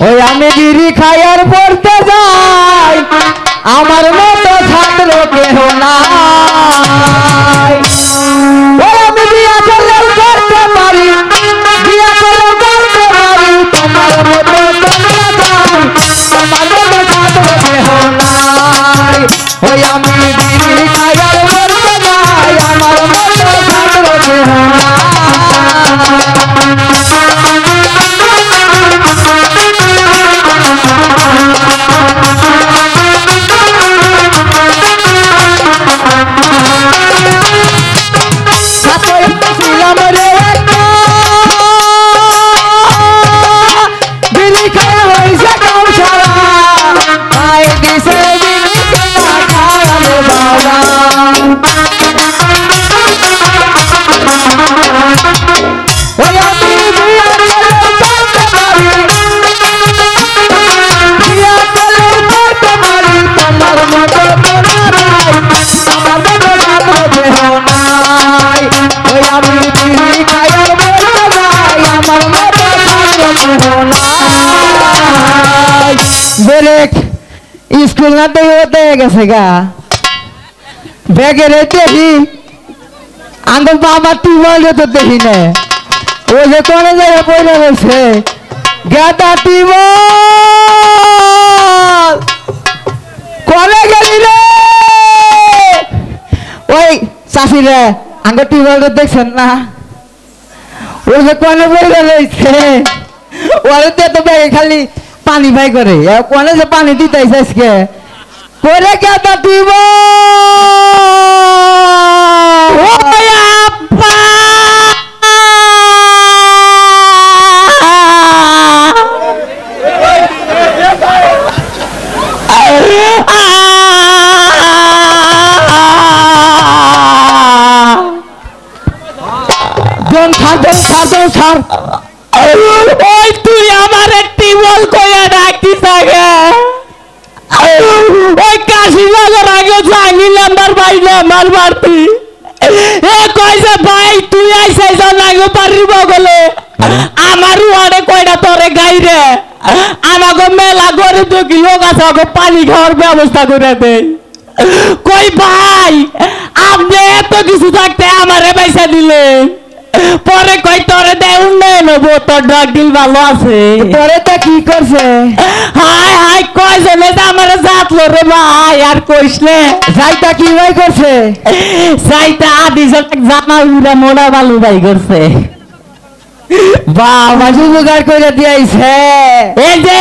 ওই আমি বিড়ি খাইয়ার পড়তে যাই আমার মতো ছাত্র কেহ নাই আমি বিয়া করলে করতে পারি বিয়া করলে করতে পারি তোমার মতো আমার মতো ছাত্র কেহ নাই ওই আমি বিড়ি খাইয়ার পড়তে যাই আমার মতো ছাত্র কেহ নাই स्कूल ना होते गए बैगे रहते ही आंगल बाबा टीबल तो देखी ने वो जो कौन जगह पहले वैसे गया टीबल कौन गली रे ओए सासी रे आंगल टीबल तो देख सकना वो जो कौन पहले वैसे वाले तो बैगे खाली पानी भाई करे या कोने से पानी दीता है इसके कोरे क्या था पीवो ছাড় ওই তুই আমার টিবল কইয়া ডাকতি থাকে ওই কাশি লাগর আগে জানি নাম্বার পাইলে আমার বাড়তি এ কইছে ভাই তুই আইছাই যা লাগো পারিব বলে আমার ওয়ারে কয়টা তোরে গাইরে আমাগো মেলা গরিব দুঃখী লোক আছে ওগো পানি খাওয়ার ব্যবস্থা করে দে কই ভাই আপনি এত কিছু থাকতে আমারে পয়সা দিলে পরে কই তোরে দে উন্নয়ন হবো তোর ড্রাগ ডিল ভালো আছে তোরে তা কি করছে হাই হাই কই জনে আমারে জাতলো রে ভাই আর কইছলে যাইতা কি ভাই করছে যাইতা আদি জানা উড়া মোড়া ভালো ভাই করছে বাবা জুগাড় কইরা দিয়াইছে এই যে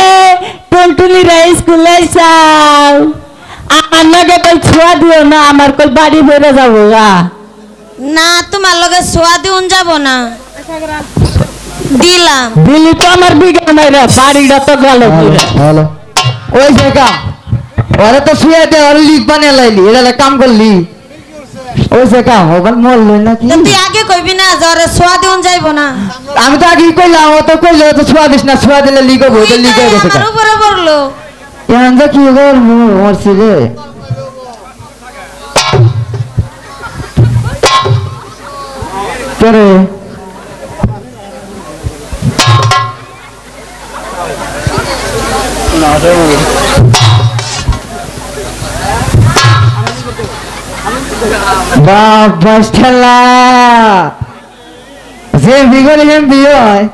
টুনটুনি রে স্কুলে যাও আমার লগে কই ছোয়া দিও না আমার কই বাড়ি বেরে যাবো গা না তোমার লগে ছোয়া দিউন যাব না দিলাম দিলি তো আমার বিঘা নাই রে বাড়িটা তো গেল হ্যালো ওই জায়গা ওরে তো শুয়ে দে আর লিখ বানিয়ে লাইলি এটা কাম করলি ওই জায়গা ওখান মল লই না কি তুই আগে কইবি না যারে ছোয়া দিউন যাইবো না আমি তো আগে কইলাম ও তো কইলো তো ছোয়া দিস না ছোয়া দিলে লিখবো তো লিখে গেছে আমার উপরে পড়লো এখন যা কি করবো মরছি রে করে বাবা খেলা যে বিগড়ে যেন বিয়ে হয়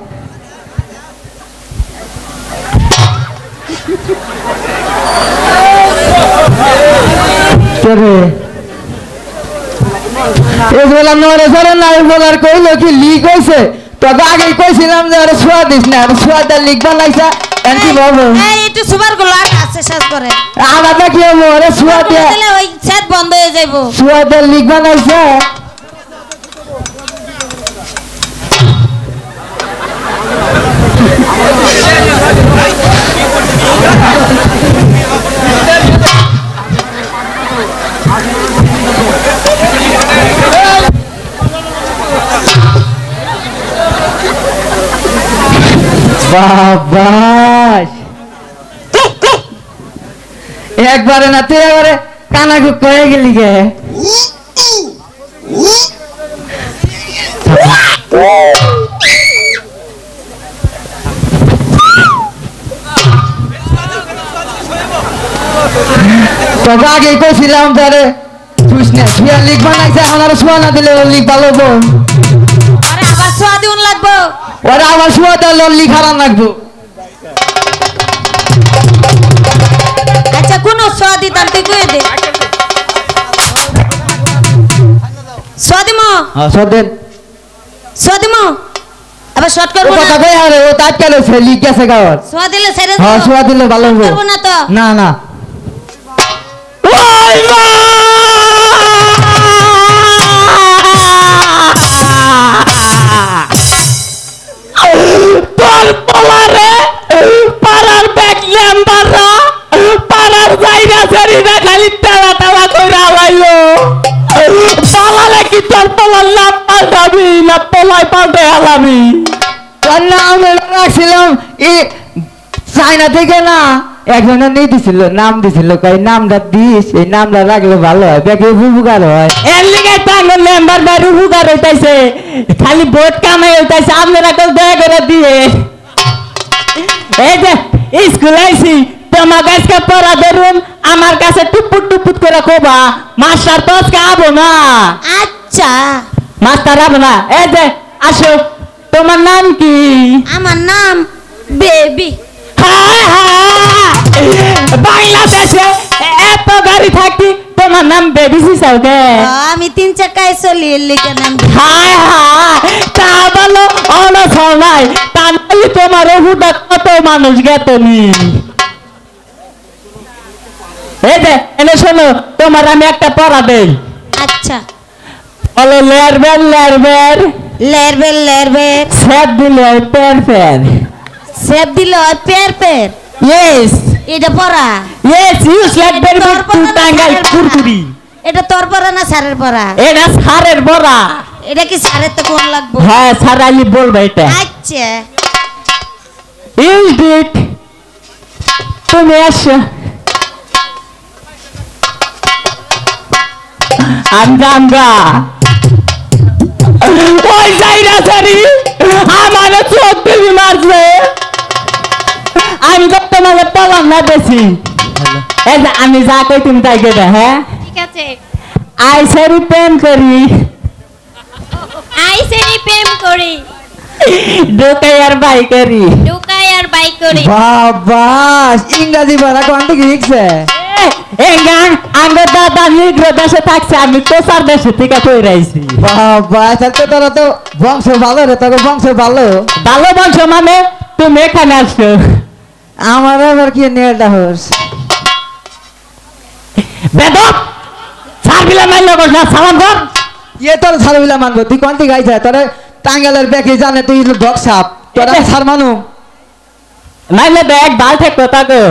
বললাম না সরে না বলার কইলো কি লিক হয়েছে তোকে আগে কইছিলাম যে আরে ছোয়া দিস না আরে ছোয়াটা লিক বানাইছা এন্টি বাবু এই একটু সুপার গুলো আছে শেষ করে আলাদা কি হবো আরে ছোয়া দে তাহলে ওই সেট বন্ধ হয়ে যাইবো ছোয়াটা লিক বানাইছা বাবাস একবারে না তুই একবারে কানা কয়ে গেলি গে তোকে আগে কইছিলাম তারে তুই লিখ বানাইছে এখন আর শোয়া না দিলে লিখ ভালো হবো আরে আবার সোয়া দিউন লাগবো ওরা আমার শোয়া দিলে লিখ হারান লাগবো আচ্ছা কোন সোয়া দিতাম তুই কই দে সোয়া দিমো হ্যাঁ সদেন সোয়া দিমো আবার শর্ট করব ও না কথা কই আরে ও তাত কেন সে লিখ গেছে গাওয়ার সোয়া দিলে ছেড়ে হ্যাঁ শোয়া দিলে ভালো হবো করব না তো না না ওই মা তোর পোলারে পাড়ার ব্যাগ ল্যাম্বাররা পাড়ার জায়গা ছাড়িনা খালি টালা টালা করে আলাইলো পালালে কি তোর পোলার নাম পাল্টাবি না পোলাই পাল্টে আলাবি তোর নাম রাখছিলাম চাইনা থেকে না একজনের নিয়ে দিছিল নাম দিছিল কই নামটা দিস এই নামটা রাখলে ভালো হয় দেখে উপকার হয় এর লিগে তাঙ্গ মেম্বার বাইরে উপকার হইতাছে খালি ভোট কামাই হইতাছে আপনারা কেউ দয়া করে দিয়ে এই যে স্কুল আইছি তোমার কাছে পড়া ধরুন আমার কাছে টুপুট টুপুট করে কোবা মাস্টার তো আজকে আবো না আচ্ছা মাস্টার আবো না এই যে আসো তোমার নাম কি আমার নাম বেবি হায় হায় বাংলাদেশে এত গাড়ি থাকি তোমার নাম বেবি সিসাউকে আমি 3 চাকায় চলি লিখে নাম হায় হায় তা বলো অনসর নাই তা নাই তোমার হুদা কত মানুষ গেতনি এই যে এনে শোনো তোমার আমি একটা পড়া দেই আচ্ছা বলো লেরবের লেরবের লেরবের লেরবের সেট দিলে পের পের সেব দিল পের পের ইয়েস এটা পড়া yes use like very good to টাঙ্গাই কুরকুরি এটা তোর পড়া না স্যারের পড়া এটা সারের বড়া এটা কি স্যারের তো কোন লাগবো হ্যাঁ স্যার আলি বলবে এটা আচ্ছা ইউজ ইট তুমি আসো আমগা ওই যাইরা সারি আমার চোখ দিবি মারছে আমি তো তোমাকে পালাম না বেশি এই যে আমি যা কই তুমি তাই কেটে হ্যাঁ ঠিক আছে আই সারি প্রেম করি আইসেনি প্রেম করি ঢোকাই আর বাই করি ঢুকাই আর বাইক করি বাবা ইংরাজি বলা কোন থেকে শিখছে এঙ্গাং আঙ্গ দাদা নিগ্র দেশে থাকছে আমি তোসার দেশে থেকে কই রাইছি বাবা তো তোরা তো বংশ ভালো রে তোর বংশ ভালো ভালো বংশ মানে তুমি এখানে আসছো আমার আবার কি নেড়া হোস বেদব সারবিলা মাইল না সালাম কর ইয়ে তোর ছাড়বিলা মানবো তুই কোন থেকে আইছা তোর টাঙ্গালের ব্যাকে জানে তুই বক্সাপ তোরা ছাড় মানু মাইলে ব্যাগ বাল থেকে কথা গো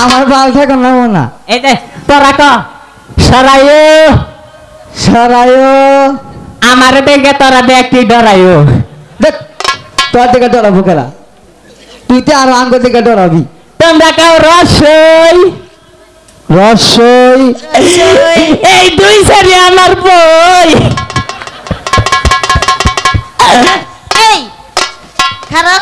আমার বাল থেকে নেবো না এই যে তোরা ক সরাইও সরাইও আমার বেগে তোরা ব্যাগটি ডরাইও দেখ তোর দিকে ডরাবো কেলা তুই তো আরো আঙ্গ দিকে ডরাবি তোমরা কেউ রসই রসই এই দুই সারি আমার বই এই খারাপ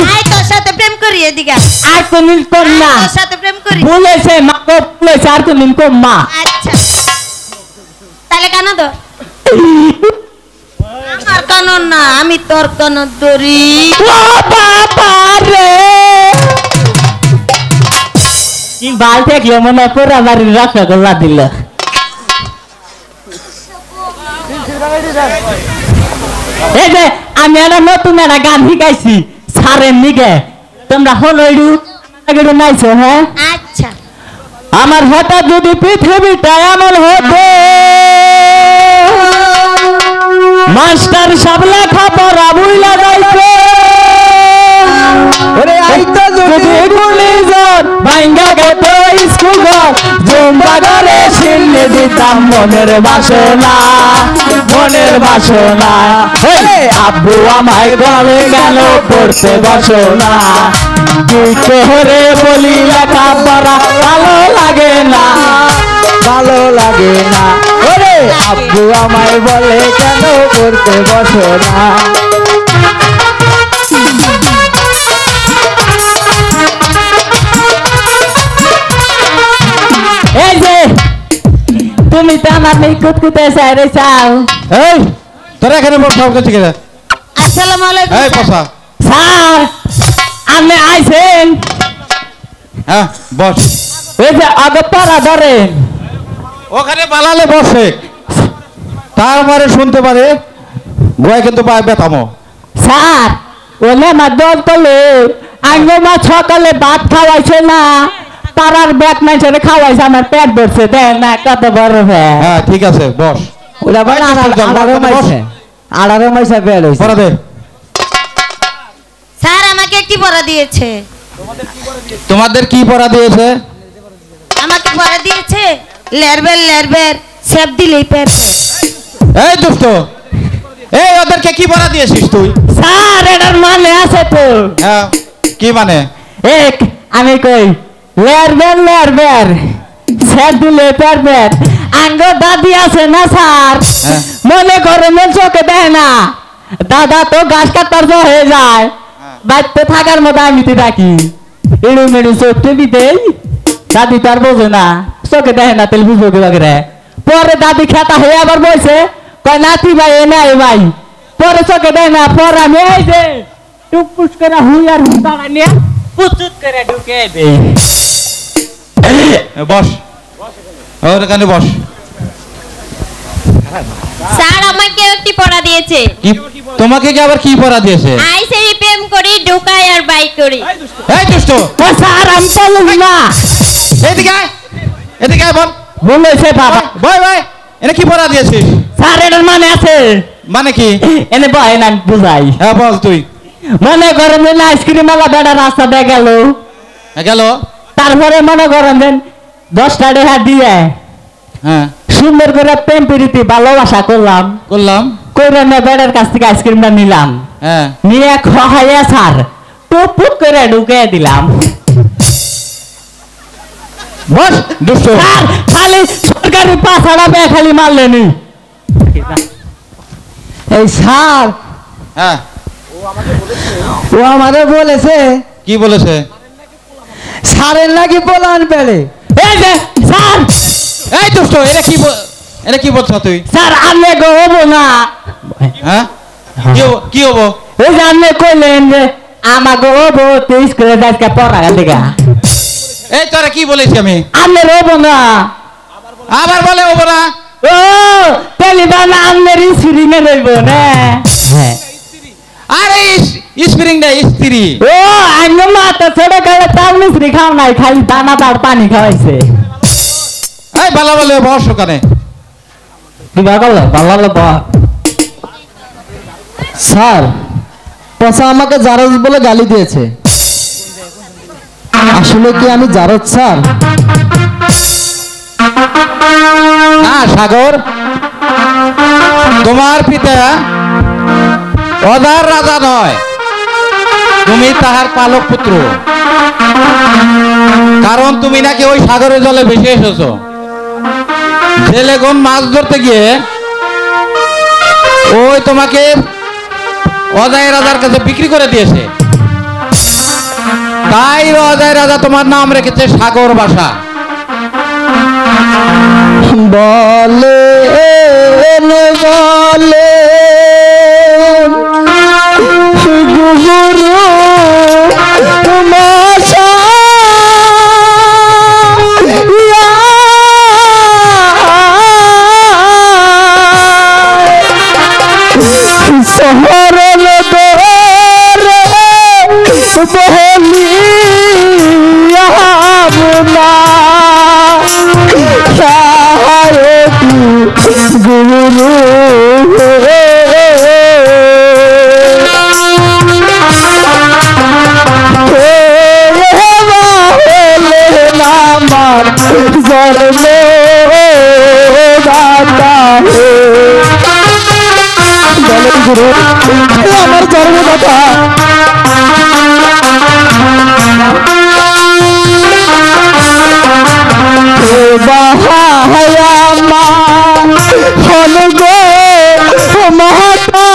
আই তোর সাথে প্রেম করি এদিকে আর কোনদিন কর না তোর সাথে প্রেম করি বলেছে মা বলেছে আর কোনদিন কর মা আচ্ছা তাহলে কেন তো আমার কান না আমি তোর কান ধরি ও বাবা রে কি বাল দেখলে মনে পুরা বাড়ির রসগোল্লা দিল এই যে আমি একটা নতুন একটা গান শিখাইছি সারের নিগে তোমরা হলো এডু নাইছো হ্যাঁ আচ্ছা আমার হঠাৎ যদি পৃথিবীটা এমন হতো মাস্টার সব লেখা পড়া বুইলা যাইতো ওরে আইতো যদি গুলিজন ভাঙ্গা গেত স্কুল ঘর জুম্বা ঘরে শিল্লে দিতাম মনের বাসনা আব্বু আমায় বলে গেল পড়তে বসনা কি করে বলি লেখা পড়া ভালো লাগে না ওরে আব্বু আমায় বলে কেন পড়তে বসো না তুমি তো আমার নিকুত কুতে সাইরে চাও। এই তোরা এখানে বস সব কাছে গেছে আসসালামু আলাইকুম এই স্যার। বসা স্যার আপনি আইছেন হ্যাঁ বস ওই যে আগে পাড়া ধরেন ওখানে বালালে বসে তারপরে শুনতে পারে গোয়া কিন্তু পায় বেতামো স্যার ওলে আমার দল তলে আঙ্গ মা সকালে ভাত খাওয়াইছে না তারার ব্যাগ মাইছে খাওয়াইছে আমার পেট ভরছে দেন না কত বড় ভাই হ্যাঁ ঠিক আছে বস ওরা বলে আড়ারো মাইসা বের হয়েছে পড়া দে স্যার আমাকে একটি পড়া দিয়েছে। তোমাদের কি পড়া দিয়েছে আমাকে পড়া দিয়েছে লেরবের লেরবের সেব দিলেই পেট। এই দুষ্ট এই ওদেরকে কি পড়া দিয়েছিস তুই স্যার এটার মানে আছে তো হ্যাঁ কি মানে এক আমি কই লেরবের স্যার দিলে পারবেন আঙ্গ দাদি আছে না স্যার হ্যাঁ। মনে করে মন চোখে দেয় না দাদা তো গাছ কাটার হয়ে যায় বাড়িতে থাকার মতো আমি তো ডাকি এড়ু মেড়ু চোখতে দিতেই দাদি তো আর বোঝে না চোখে দেয় না তেল বুঝবো কি বাগরে পরে দাদি খেতা হয়ে আবার বলছে কয় নাতি ভাই এ নাই ভাই পরে চোখে দেয় না পরে আমি এই যে টুকপুস করে হুই আর হুই দাঁড়া নিয়ে পুচুত করে ঢুকে দেই বস ওর এখানে বস স্যার আমাকে একটি পড়া দিয়েছে কি তোমাকে কি আবার কি পড়া দিয়েছে আইসে প্রেম করি ঢুকাই আর বাই করি। এই দুষ্ট ও স্যার আমি বলুন না এদিকে আয় এদিকে আয় বল বলেছে বাবা ভাই ভাই এনে কি পড়া দিয়েছিস স্যার এটার মানে আছে মানে কি এনে বহেন আমি বুঝাই হ্যাঁ বল তুই মনে করেন যে আইসক্রিম আলা বেড়া রাস্তা দিয়ে গেল গেল তারপরে মনে করেন যে 10টা টাকা দিয়ে হ্যাঁ সুন্দর করে প্রেম প্রীতি ভালোবাসা করলাম করলাম করে না বেড়ার কাছ থেকে আইসক্রিমটা নিলাম হ্যাঁ নিয়ে খাইয়া স্যার টুপুট করে ঢুকে দিলাম বস দুষ্ট স্যার খালি সরকারি পাঁচাড়া পেয়ে খালি মারলেনি এই স্যার হ্যাঁ ও আমাদের বলেছে কি বলেছে স্যারের লাগি বলান পেলে এই যে স্যার এই দুষ্ট এটা কি বলছ তুই স্যার আমি গো হবো না হ্যাঁ কি হবো ওই যে আপনি কইলেন যে আমাকে হবো 23 করে আজকে পড়া দেখা এই তোরা কি বলেছি আমি আমি হবো না আবার বলে হবো না ও তেলিবান আপনার স্ত্রী রইব না হ্যাঁ আরে স্প্রিং না স্ত্রী ও আঙ্গ মাথা ছোট করে তার মিস্ত্রি খাও নাই খালি দানা দার পানি খাওয়াইছে এই বালা বলে বস ওখানে কি বাগাল ভালো বা স্যার পচা আমাকে জারজ বলে গালি দিয়েছে আসলে কি আমি জারজ স্যার না সাগর তোমার পিতা অদার রাজা নয় তুমি তাহার পালক পুত্র কারণ তুমি নাকি ওই সাগরের জলে ভেসে এসেছো জেলেগণ মাছ ধরতে গিয়ে ওই তোমাকে অজয় রাজার কাছে বিক্রি করে দিয়েছে তাই অজয় রাজা তোমার নাম রেখেছে সাগর ভাষা বলে বলে গুরু মশা শহরের দরে বলি আপনা গুরু আমার জন্ম দাতা বলেন গুরু আমার জন্মদাতা বাহায়ামা হল গো মহাতা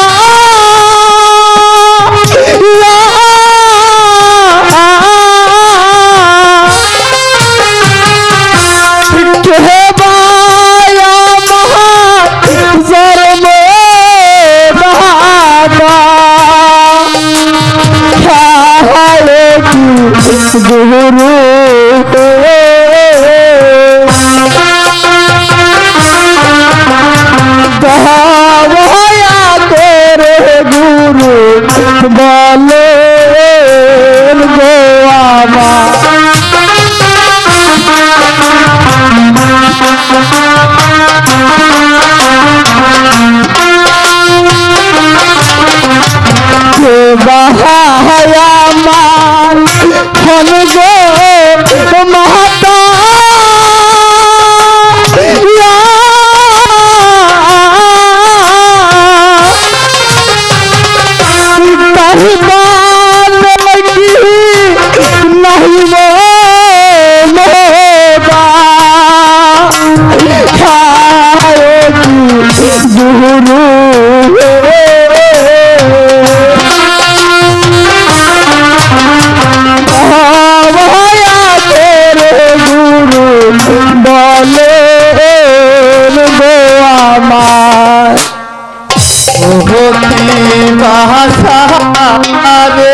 কে বায়া বাসা রে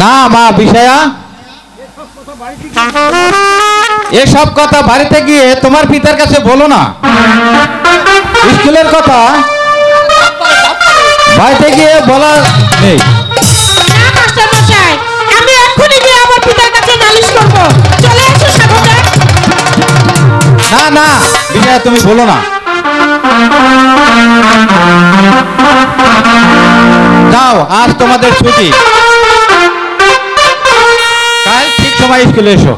না মা বিষয়া এসব কথা বাড়িতে গিয়ে তোমার পিতার কাছে বলো না। স্কুলের কথা বাড়িতে গিয়ে বলা নেই। আমি এক্ষুনি গিয়ে আমার পিতার কাছে নালিশ করব। চলে এসো সাগরদা। না না বিষয়া তুমি বলো না। যাও আজ তোমাদের ছুটি, কাল ঠিক সময় স্কুলে এসো।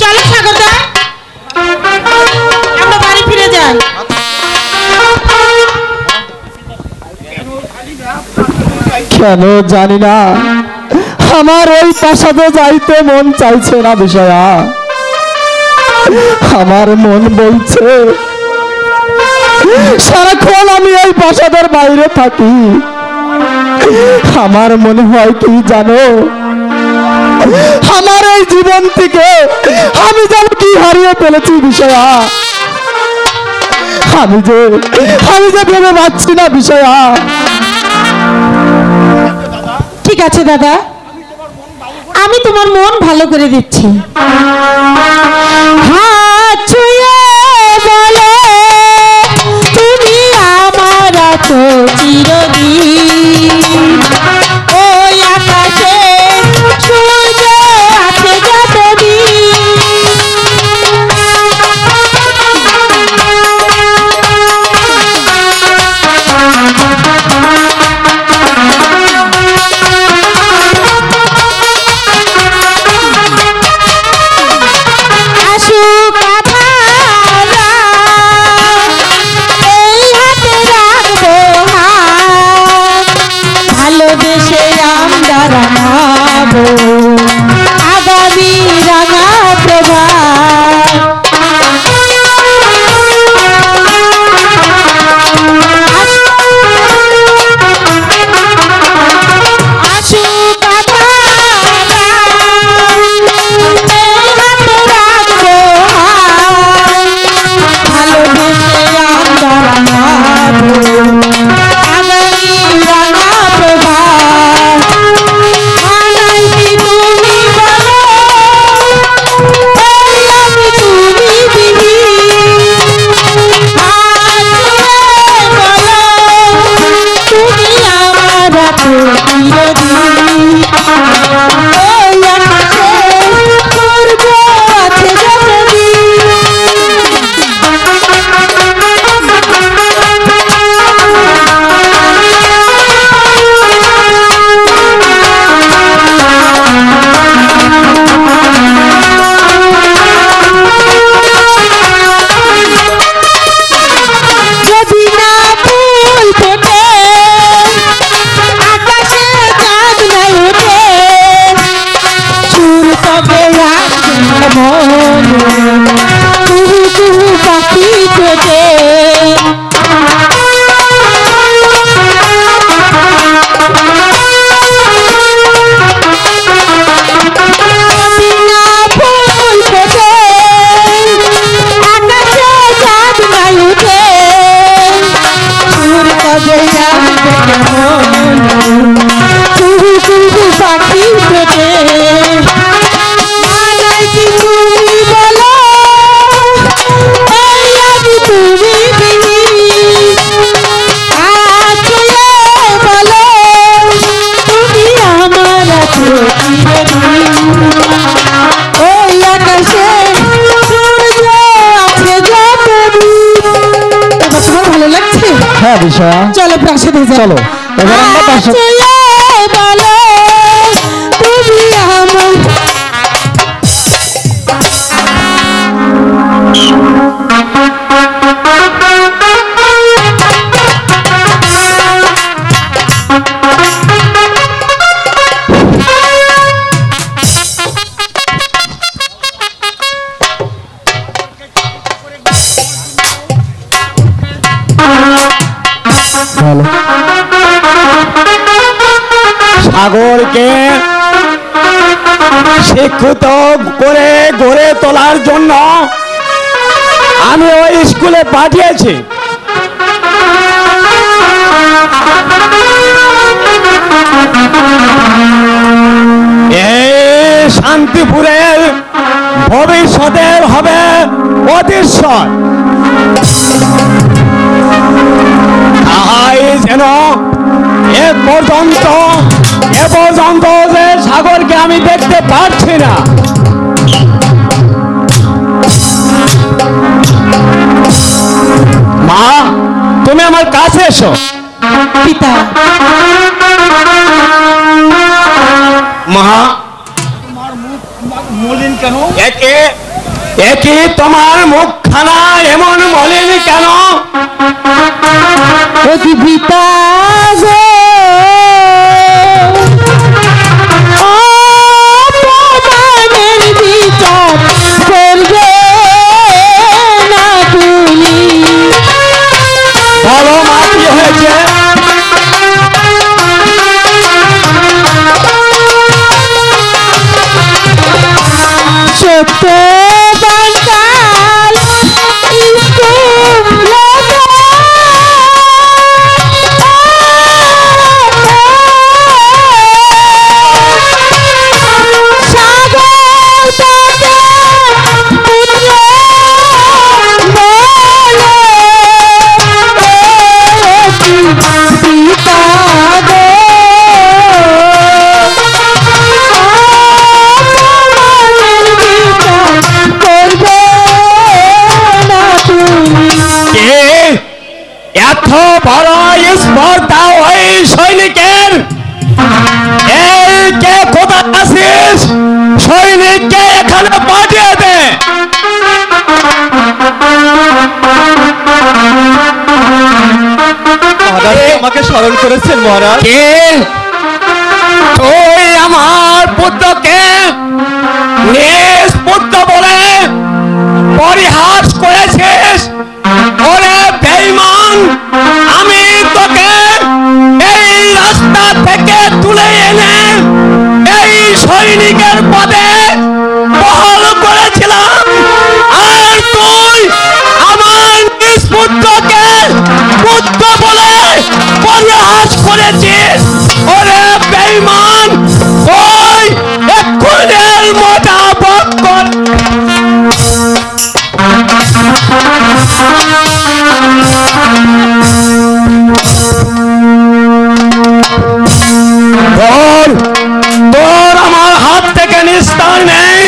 চলো সাগরদা, আমরা বাড়ি ফিরে যাই। কেন জানি না আমার ওই প্রাসাদে যাইতে মন চাইছে না বিষয়া। আমার মন বলছে সারাক্ষণ আমি এই প্রাসাদের বাইরে থাকি। আমার মনে হয় কি জানো, আমার এই জীবন থেকে আমি যেন কি হারিয়ে ফেলেছি বিষয়া। আমি যে ভেবে পাচ্ছি না বিষয়া। ঠিক আছে দাদা, আমি তোমার মন ভালো করে দিচ্ছি। হাত ছুঁয়ে বলো তুমি আমার তো চিরদিন, ওই আকাশে সূর্য আছে যতদিন। ভালোবেসে আমরা রাঙাবো আগামী রাঙা প্রভাত। আসুক ভালোবেসে আমরা রাঙাবো আগামী রাঙা প্রভাত। আনাই কি তুমি বলো, এই আমি তুমি দিবি। বলো তুমি আমার তো চিরদিন, ওই আকাশে সূর্য আছে যতদিন। যদি না ফুল ফোটে আকাশে চাঁদ নাই ওঠে, সুর তবে আসবে না মনে কুহু কুহু পাখি ঠোঁটে। যদি না ফুল ফোটে আকাশে চাঁদ নাই ওঠে, সুর তবে আসবে না মনে কুহু কুহু পাখি ঠোঁটে। আনাই কি তুমি বলো, এই আমি তুমি দিবি। হাত ছুঁয়ে বলো তুমি আমার তো চিরদিন, ওই আকাশে সূর্য আছে যতদিন। এবার তোমার ভালো লাগছে? হ্যাঁ বিষয়া, চলো প্রাসাদে যাই। চলো এবার আমরা হাত প্রাসাদ। ছুঁয়ে বলো তুমি আমার। ভালো সাগরকে শিক্ষিত করে গড়ে তোলার জন্য আমি ওই স্কুলে পাঠিয়েছি। এই শান্তিপুরের ভবিষ্যতের হবে অতিশ্বর। তাই যেন এ পর্যন্ত যে সাগরকে আমি দেখতে পারছি না। মা, তুমি আমার কাছে এসো। পিতা, মা, মলিন কেন? একে তোমার মুখখানা এমন মলিন কেন? অতি পিতা গো, ও তো বাঙ্গাল এত বড় স্পর্ধা ওই সৈনিকের, এই কে কোথায় আছিস? সৈনিককে এখানে পাঠিয়ে দে। আমাকে স্মরণ করেছেন মহারাজ। কে তুই আমার পুত্রকে নিজ পুত্র বলে পরিহাস করেছিস? ওরে বেঈমান, আমি তোকে এই রাস্তা থেকে তুলে এনে এই সৈনিকের পদে বহাল করেছিলাম, আর তুই আমার নিজ পুত্রকে পুত্র বলে পরিহাস করেছিস। ওরে বেঈমান, ওই এক্ষুনের মোতাবেক কর। তোর আমার হাত থেকে নিস্তার নেই।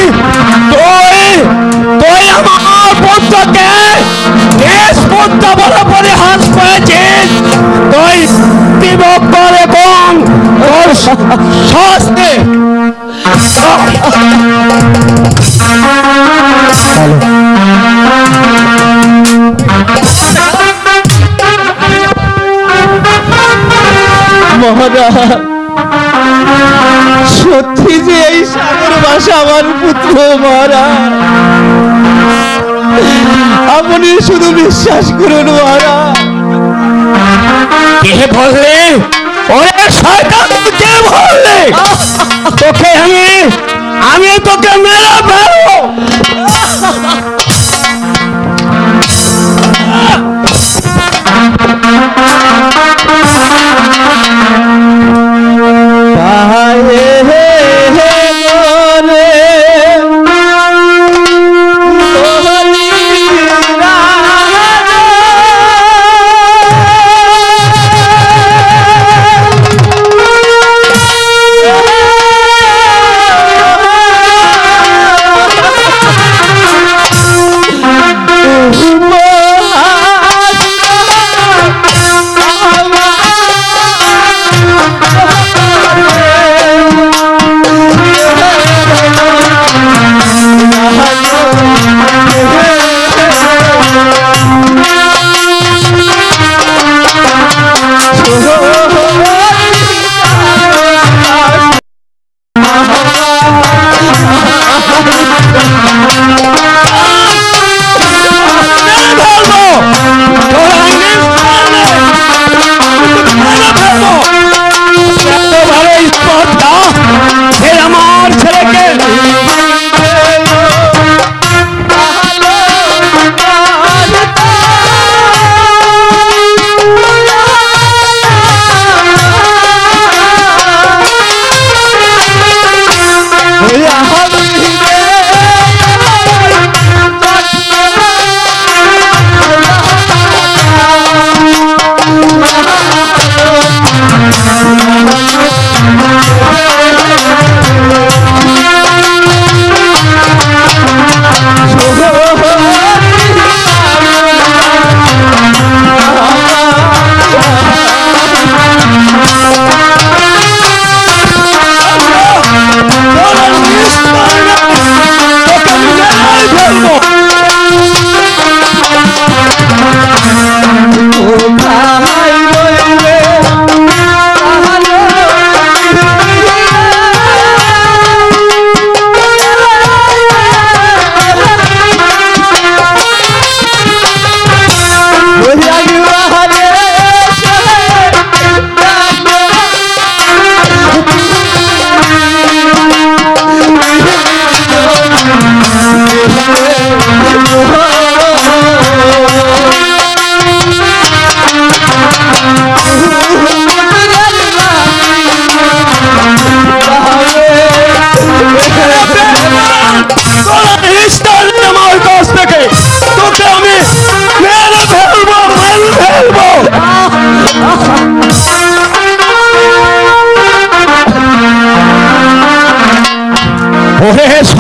তুই আমার পুত্রকে দেশ পুত্র বলে পরিহাস করেছিস। তুই বিভক্ত এবং তোর শাস্তি। মহারাজ, সত্যি যে এই সাগর ভাষা আমার পুত্র মহারাজ, আপনি শুধু বিশ্বাস করুন মহারাজ। কে বললে? ওরে শয়তান, কে বললে? তোকে আমি তোকে মেরে ফেলবো।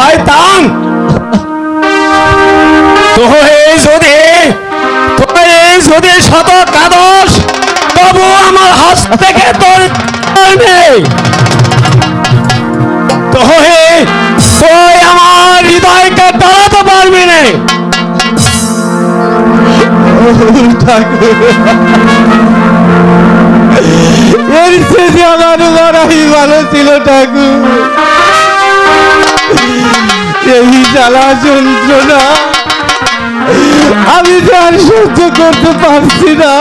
শয়তান, যদি শত কাদস তবু আমার হাত থেকে তোর নেই। তুই আমার হৃদয়কে দাঁড়াতে পারবি না। এর শেষে আমার লড়াই ভালো ছিল ঠাকুর। এই জ্বালা যন্ত্রণা আমি তো আর সহ্য করতে পারছি না।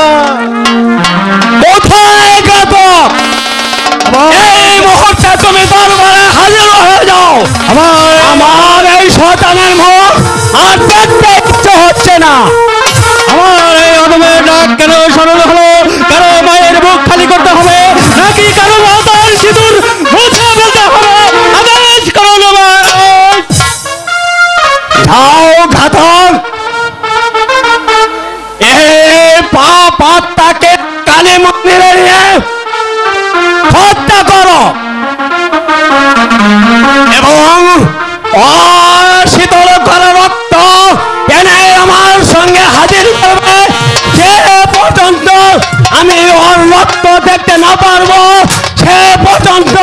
কোথায় গেত? এই মুহূর্তে তুমি দরবারে হাজির হয়ে যাও। আমার এই শয়তানের মুখ আর দেখতে ইচ্ছে হচ্ছে না। আমার এই অদমের ডাক কেন সরল হলো? কেন মায়ের বুক খালি করতে হবে, নাকি কারো মাতার সিঁদুর মুছে ফেলতে হবে? আদেশ করো নবাব। যাও ঘাতক, এই পাপ আত্মাকে কালী মন্দিরে নিয়ে হত্যা করো এবং শীতল করা রক্ত এনে আমার সঙ্গে হাজির করবে। যে পর্যন্ত আমি ওর রক্ত দেখতে না পারবো, সে পর্যন্ত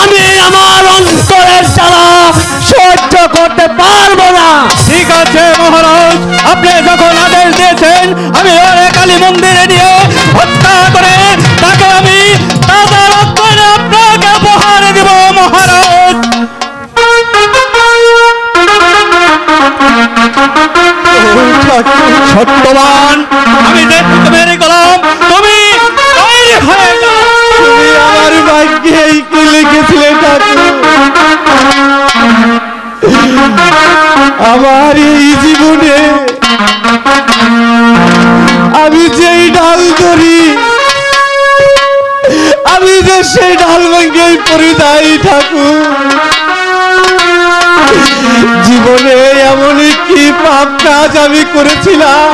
আমি আমার অন্তরের জ্বালা সহ্য করতে পারবো না। ঠিক আছে মহারাজ, আপনি যখন আদেশ দিয়েছেন আমি ওর কালী মন্দিরে নিয়ে হত্যা করে তাকে আমি তাদের রক্ত আপনাকে উপহার দিব মহারাজ। সত্যবান, আমি দেখতে মেরে গেলাম, তুমি তৈরি হয়ে যাও। তুমি আমার ভাগ্যে এই কি লিখেছিলে ঠাকুর? আমার এই জীবনে আমি যেই ঢাল ধরি, আমি যে সেই ঢাল ভেঙে পরিদায়ী ঠাকুর। জীবনে এমন কি পাপ কাজ আমি করেছিলাম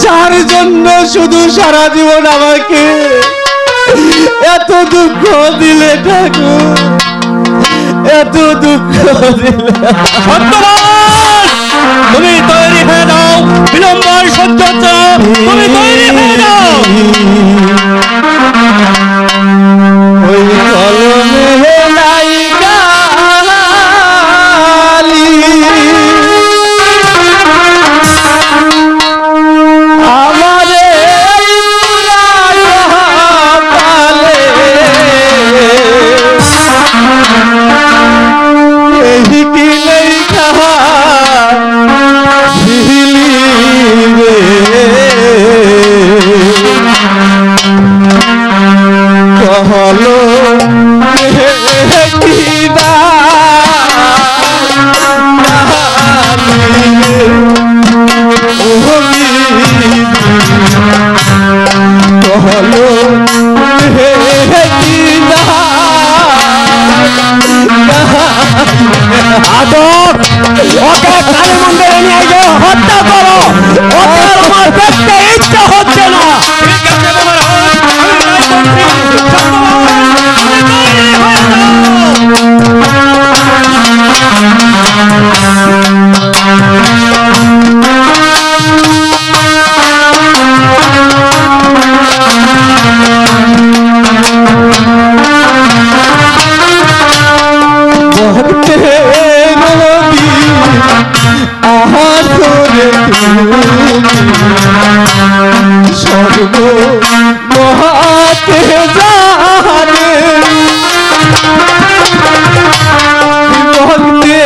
যার জন্য শুধু সারা জীবন আমাকে এত দুঃখ দিলে ঠাকুর, এত দুঃখ দিলে। তুমি তৈরি হয়ে যাও, বিলম্ব সহ্য হচ্ছে না, তুমি তৈরি হয়ে যাও। ওই কলমে নাই গালি, আমারে পালে এই কি লেখা দিলি রে, কহলো কিনা কহলো কিনা আদর, ওকে কালী মন্দিরে নিয়ে গিয়ে হত্যা করো। ওকে আমার দেখতে ইচ্ছা হচ্ছে না। ঠিক আছে মহারাজ, সর্ব মহাতে জানে ভক্তে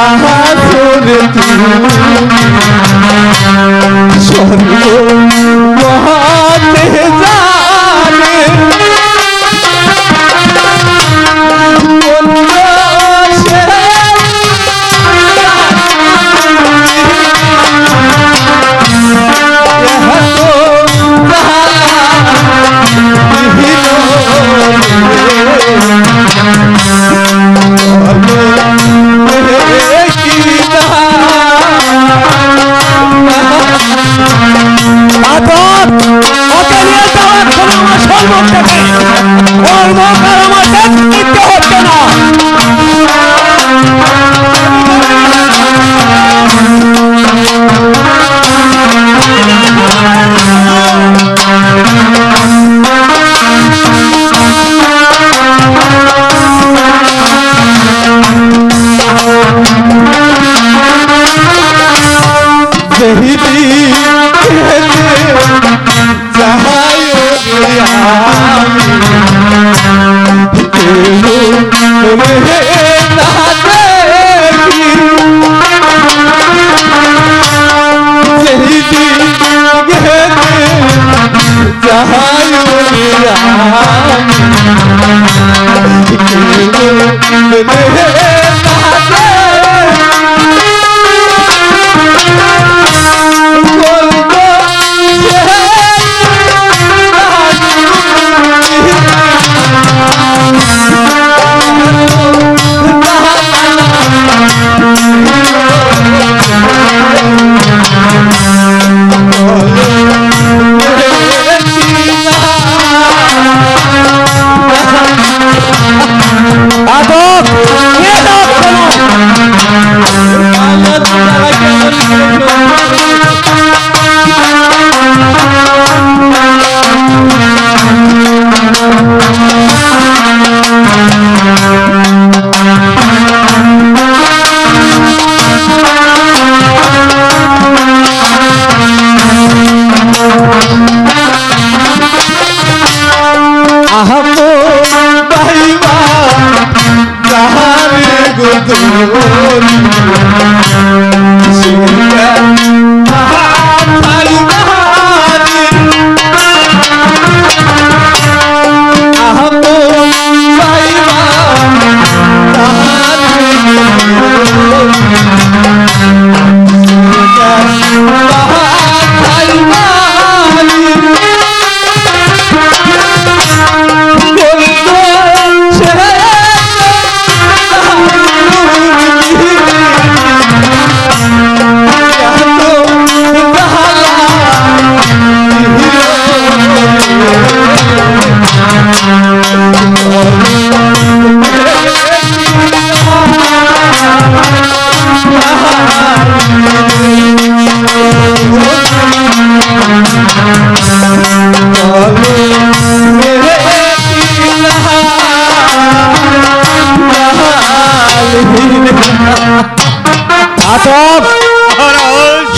আহারে সর্ব মহাতে জানে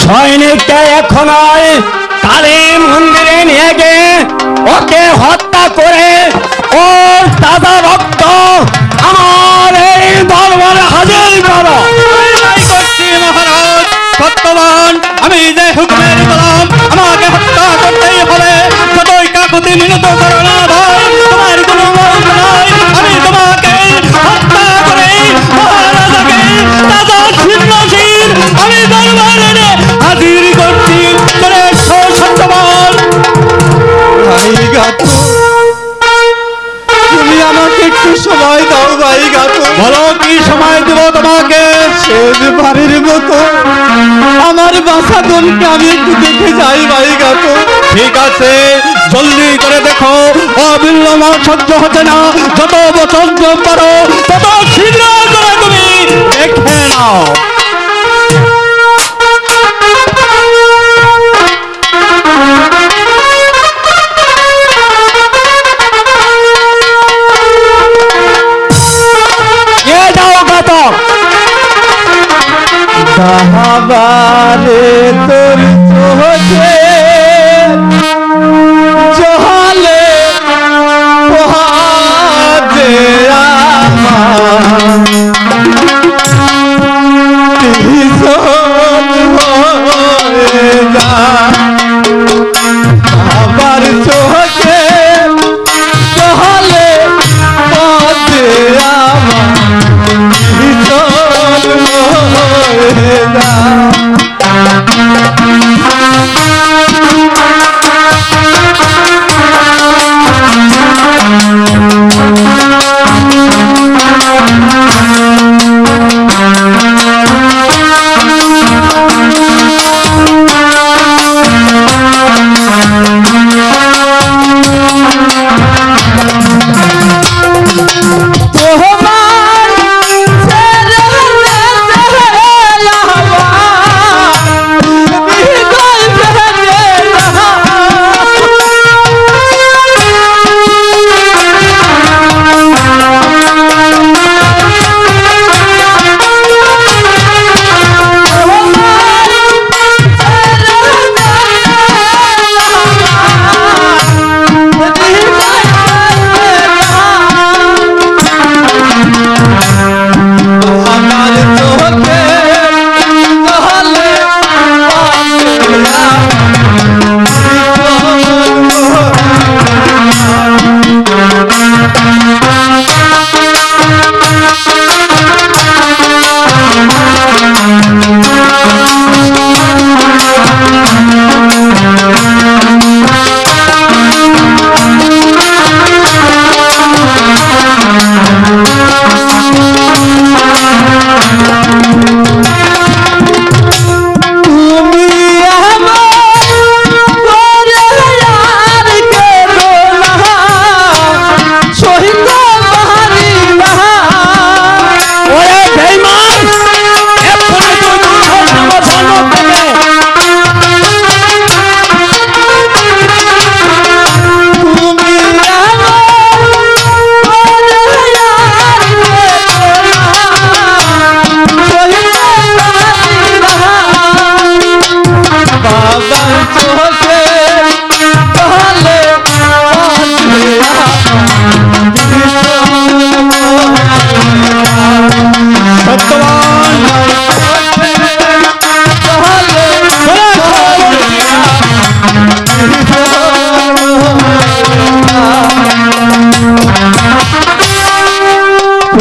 সৈনিককে এখন কালী মন্দিরে নিয়ে গিয়ে ওকে হত্যা করে ওর তাজা রক্ত আমার এই দরবারে হাজির করো। মহারাজ সত্যবান, আমি যে হুকুমের গোলাম, আমাকে হত্যা করতেই হবে। যতই কাকুতি মিনত করো না ভাই, তোমার কোনো মত নাই। আমি তোমাকে হত্যা করে মহারাজাকে তাজা ছিন্নশীল আমি দরবারে হাজির করছি। সত্যবান তুমি আমাকে একটু সময় দাও ভাই গাতো। বলো কি সময় দেব তোমাকে? শেষ বাড়ির মতো আমার বাসাদনকে আমি একটু দেখে যাই ভাই গাতো। ঠিক আছে, জলদি করে দেখো, অবিলম্ব সহ্য হচ্ছে না। যত বছর পারো তত শীঘ্র করে তুমি দেখে নাও। বাবারে তোর চোখে জলে পোহাতে আমার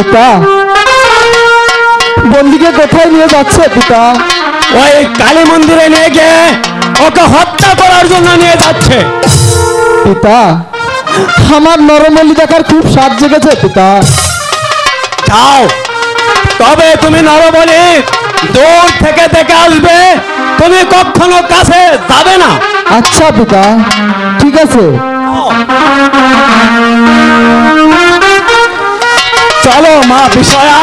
পিতা বন্দিকে কোথায় নিয়ে যাচ্ছে পিতা? ওই কালী মন্দিরে নিয়ে গিয়ে ওকে হত্যা করার জন্য নিয়ে যাচ্ছে। পিতা আমার নরবলি দেখার খুব স্বাদ জেগেছে পিতা। যাও, তবে তুমি নরবলি দূর থেকে দেখে আসবে, তুমি কখনো কাছে যাবে না। আচ্ছা পিতা, ঠিক আছে। চলো মা বিষয়া,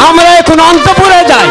আমরা এখন অন্তপুরে যাই।